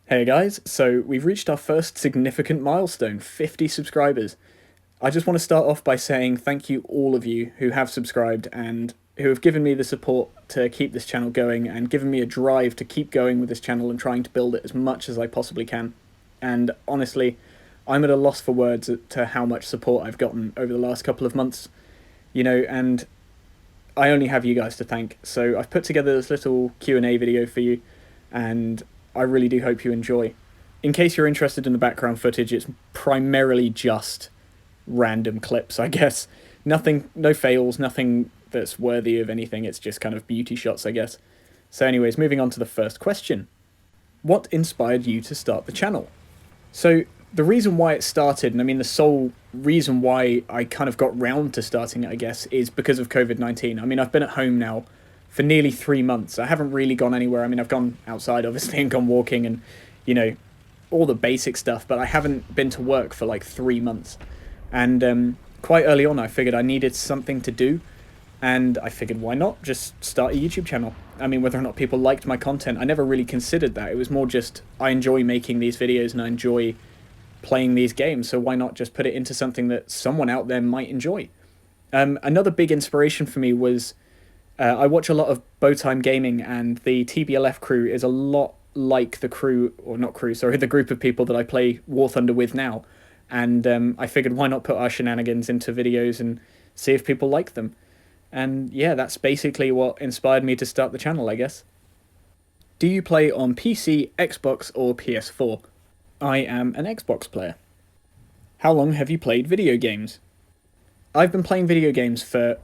Hey guys, so we've reached our first significant milestone, 50 subscribers. I just want to start off by saying thank you all of you who have subscribed and who have given me the support to keep this channel going and given me a drive to keep going with this channel and trying to build it as much as I possibly can. And honestly, I'm at a loss for words to how much support I've gotten over the last couple of months, and I only have you guys to thank. So I've put together this little Q&A video for you, and I really do hope you enjoy. In case you're interested in the background footage, it's primarily just random clips, I guess. Nothing, no fails, nothing that's worthy of anything. It's just kind of beauty shots, I guess. So anyways, moving on to the first question. What inspired you to start the channel? So the reason why it started, and I mean the sole reason why I kind of got round to starting it, I guess, is because of COVID-19. I mean, I've been at home now for nearly 3 months. I haven't really gone anywhere. I mean, I've gone outside, obviously, and gone walking and, all the basic stuff, but I haven't been to work for like 3 months. And quite early on, I figured I needed something to do, and I figured why not just start a YouTube channel. I mean, whether or not people liked my content, I never really considered that. It was more just, I enjoy making these videos and I enjoy playing these games, so why not just put it into something that someone out there might enjoy? Another big inspiration for me was I watch a lot of Bowtime Gaming, and the TBLF crew is a lot like the crew, or not crew, sorry, the group of people that I play War Thunder with now. And I figured why not put our shenanigans into videos and see if people like them. And yeah, that's basically what inspired me to start the channel, I guess. Do you play on PC, Xbox, or PS4? I am an Xbox player. How long have you played video games? I've been playing video games for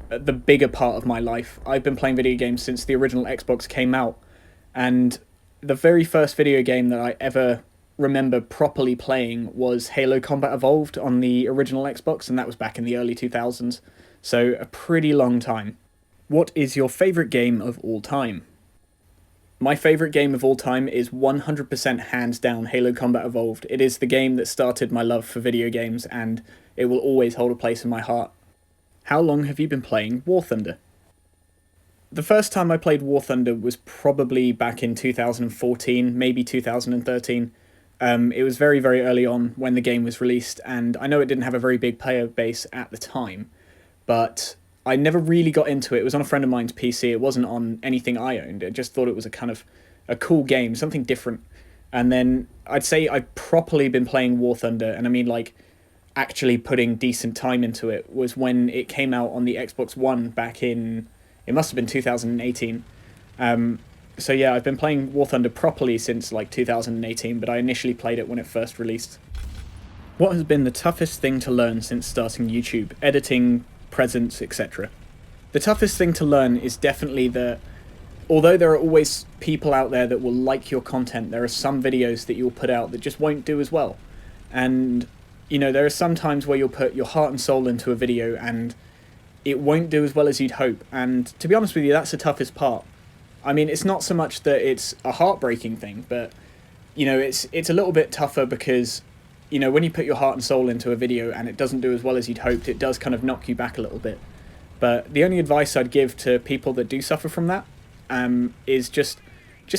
the bigger part of my life. I've been playing video games since the original Xbox came out, and the very first video game that I ever remember properly playing was Halo Combat Evolved on the original Xbox, and that was back in the early 2000s, so a pretty long time. What is your favourite game of all time? My favourite game of all time is 100% hands down Halo Combat Evolved. It is the game that started my love for video games, and it will always hold a place in my heart. How long have you been playing War Thunder? The first time I played War Thunder was probably back in 2014, maybe 2013. It was very, very early on when the game was released, and I know it didn't have a very big player base at the time, but I never really got into it. It was on a friend of mine's PC. It wasn't on anything I owned. I just thought it was a kind of a cool game, something different. And then I'd say I've properly been playing War Thunder, and I mean like actually putting decent time into it, was when it came out on the Xbox One back in, it must have been 2018. So yeah, I've been playing War Thunder properly since like 2018, but I initially played it when it first released. What has been the toughest thing to learn since starting YouTube? Editing, presence, etc. The toughest thing to learn is definitely that although there are always people out there that will like your content, there are some videos that you'll put out that just won't do as well. And, there are some times where you'll put your heart and soul into a video and it won't do as well as you'd hope. And to be honest with you, that's the toughest part. I mean, it's not so much that it's a heartbreaking thing, but, it's a little bit tougher because, when you put your heart and soul into a video and it doesn't do as well as you'd hoped, it does kind of knock you back a little bit. But the only advice I'd give to people that do suffer from that is just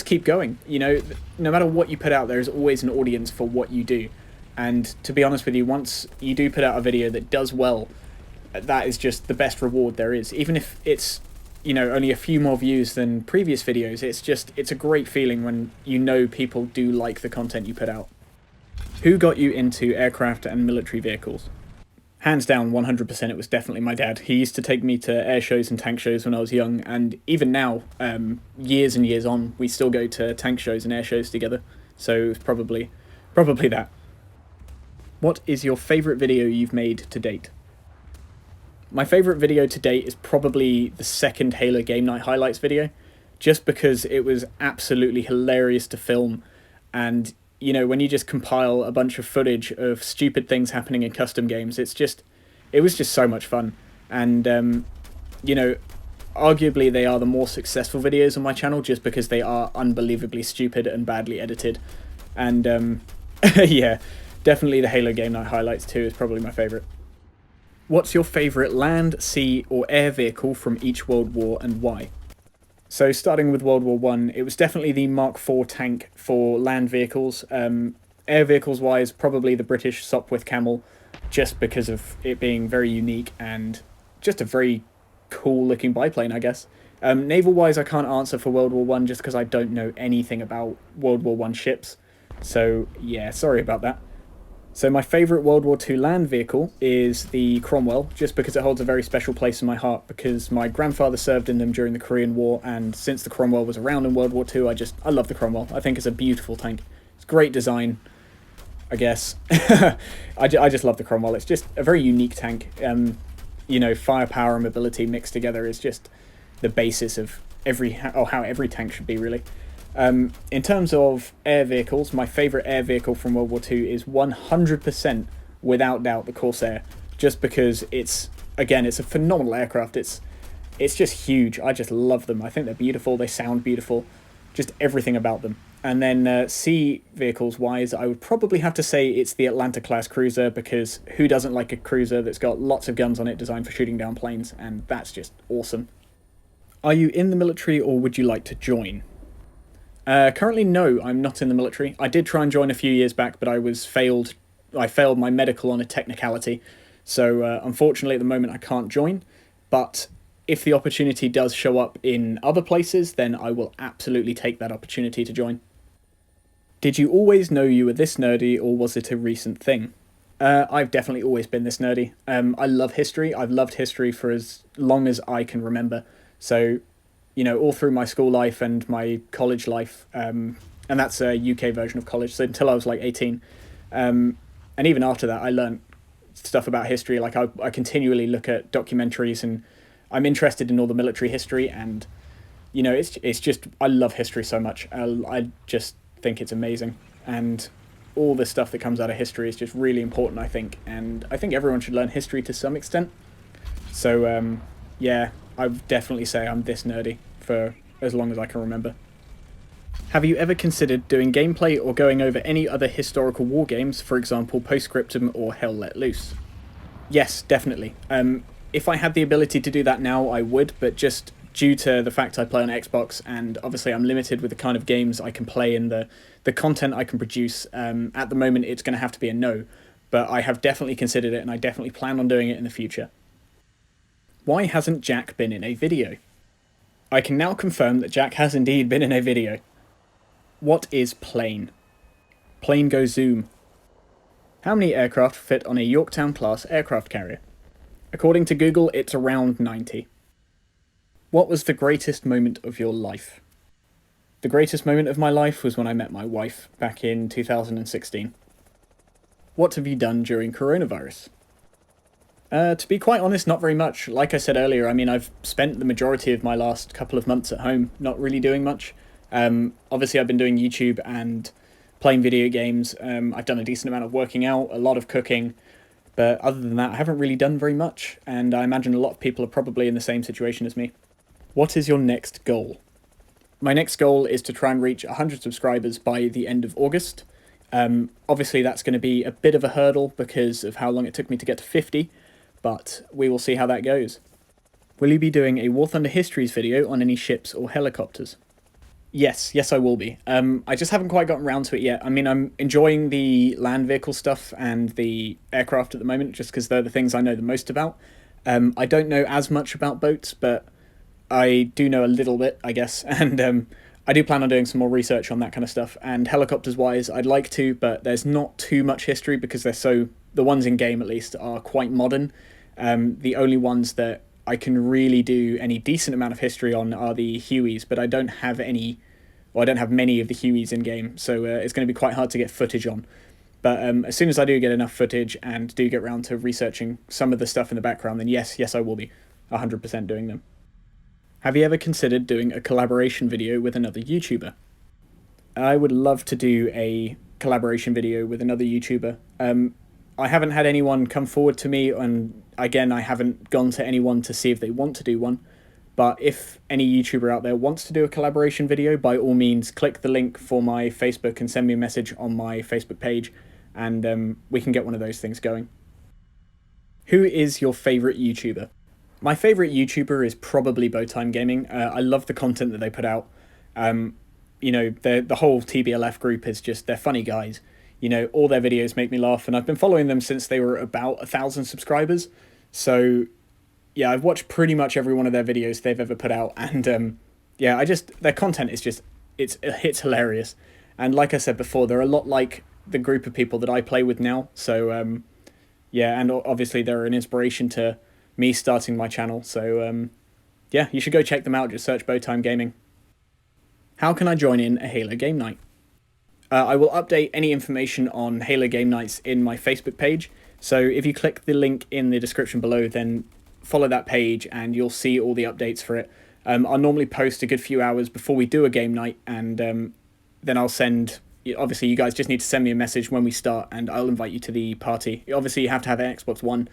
keep going. No matter what you put out, there is always an audience for what you do. And to be honest with you, once you do put out a video that does well, that is just the best reward there is. Even if it's, only a few more views than previous videos, it's a great feeling when people do like the content you put out. Who got you into aircraft and military vehicles? Hands down, 100% it was definitely my dad. He used to take me to air shows and tank shows when I was young, and even now, years and years on, we still go to tank shows and air shows together. So it was probably that. What is your favourite video you've made to date? My favourite video to date is probably the second Halo Game Night Highlights video, just because it was absolutely hilarious to film, and when you just compile a bunch of footage of stupid things happening in custom games, it was just so much fun. And, arguably they are the more successful videos on my channel just because they are unbelievably stupid and badly edited. And, yeah, definitely the Halo Game Night Highlights 2 is probably my favourite. What's your favourite land, sea, or air vehicle from each World War and why? So starting with World War One, it was definitely the Mark IV tank for land vehicles. Air vehicles wise, probably the British Sopwith Camel, just because of it being very unique and just a very cool looking biplane, I guess. Naval wise, I can't answer for World War One just because I don't know anything about World War One ships. So yeah, sorry about that. So my favourite World War Two land vehicle is the Cromwell, just because it holds a very special place in my heart. Because my grandfather served in them during the Korean War, and since the Cromwell was around in World War Two, I love the Cromwell. I think it's a beautiful tank. It's great design, I guess. I just love the Cromwell. It's just a very unique tank. Firepower and mobility mixed together is just the basis of how every tank should be, really. In terms of air vehicles, my favourite air vehicle from World War II is 100% without doubt the Corsair, just because it's a phenomenal aircraft. It's just huge. I just love them. I think they're beautiful. They sound beautiful. Just everything about them. And then sea vehicles wise, I would probably have to say it's the Atlanta class cruiser, because who doesn't like a cruiser that's got lots of guns on it designed for shooting down planes, and that's just awesome. Are you in the military or would you like to join? Currently, no, I'm not in the military. I did try and join a few years back, but I failed my medical on a technicality. So unfortunately, at the moment, I can't join. But if the opportunity does show up in other places, then I will absolutely take that opportunity to join. Did you always know you were this nerdy, or was it a recent thing? I've definitely always been this nerdy. I love history. I've loved history for as long as I can remember. So all through my school life and my college life, and that's a UK version of college, so until I was like 18. And even after that, I learned stuff about history. Like I continually look at documentaries, and I'm interested in all the military history, and it's just, I love history so much. I just think it's amazing, and all the stuff that comes out of history is just really important, I think, and I think everyone should learn history to some extent. So yeah, I would definitely say I'm this nerdy for as long as I can remember. Have you ever considered doing gameplay or going over any other historical war games, for example Postscriptum or Hell Let Loose? Yes, definitely. If I had the ability to do that now, I would, but just due to the fact I play on Xbox, and obviously I'm limited with the kind of games I can play and the content I can produce, at the moment it's going to have to be a no, but I have definitely considered it, and I definitely plan on doing it in the future. Why hasn't Jack been in a video? I can now confirm that Jack has indeed been in a video. What is plane? Plane go zoom. How many aircraft fit on a Yorktown-class aircraft carrier? According to Google, it's around 90. What was the greatest moment of your life? The greatest moment of my life was when I met my wife back in 2016. What have you done during coronavirus? To be quite honest, not very much. Like I said earlier, I mean, I've spent the majority of my last couple of months at home, not really doing much. Obviously, I've been doing YouTube and playing video games. I've done a decent amount of working out, a lot of cooking, but other than that, I haven't really done very much, and I imagine a lot of people are probably in the same situation as me. What is your next goal? My next goal is to try and reach 100 subscribers by the end of August. Obviously, that's going to be a bit of a hurdle because of how long it took me to get to 50, but we will see how that goes. Will you be doing a War Thunder Histories video on any ships or helicopters? Yes, I will be. I just haven't quite gotten around to it yet. I mean, I'm enjoying the land vehicle stuff and the aircraft at the moment, just because they're the things I know the most about. I don't know as much about boats, but I do know a little bit, I guess, and I do plan on doing some more research on that kind of stuff. And helicopters-wise, I'd like to, but there's not too much history because the ones in game at least are quite modern. The only ones that I can really do any decent amount of history on are the Hueys, but I don't have many of the Hueys in game, so it's going to be quite hard to get footage on. But as soon as I do get enough footage and do get around to researching some of the stuff in the background, then yes, I will be 100% doing them. Have you ever considered doing a collaboration video with another YouTuber? I would love to do a collaboration video with another YouTuber. I haven't had anyone come forward to me, and again, I haven't gone to anyone to see if they want to do one. But if any YouTuber out there wants to do a collaboration video, by all means, click the link for my Facebook and send me a message on my Facebook page, and we can get one of those things going. Who is your favourite YouTuber? My favorite YouTuber is probably Bowtime Gaming. I love the content that they put out. Um, the whole TBLF group is just, they're funny guys. All their videos make me laugh, and I've been following them since they were about 1,000 subscribers. So yeah, I've watched pretty much every one of their videos they've ever put out, and yeah, their content is just, it's hilarious. And like I said before, they're a lot like the group of people that I play with now. So yeah, and obviously they're an inspiration to me starting my channel. So yeah, you should go check them out. Just search Bowtime Gaming. How can I join in a Halo game night? I will update any information on Halo game nights in my Facebook page. So if you click the link in the description below, then follow that page and you'll see all the updates for it. I'll normally post a good few hours before we do a game night, and then I'll send. Obviously, you guys just need to send me a message when we start, and I'll invite you to the party. Obviously, you have to have an Xbox One,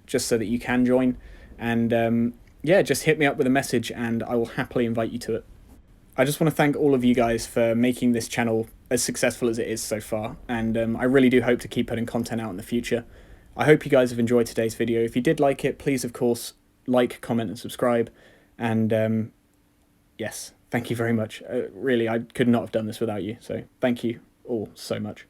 just so that you can join. And yeah, just hit me up with a message, and I will happily invite you to it. I just want to thank all of you guys for making this channel as successful as it is so far, and I really do hope to keep putting content out in the future. I hope you guys have enjoyed today's video. If you did like it, please, of course, like, comment, and subscribe. And yes, thank you very much. Really, I could not have done this without you, so thank you all so much.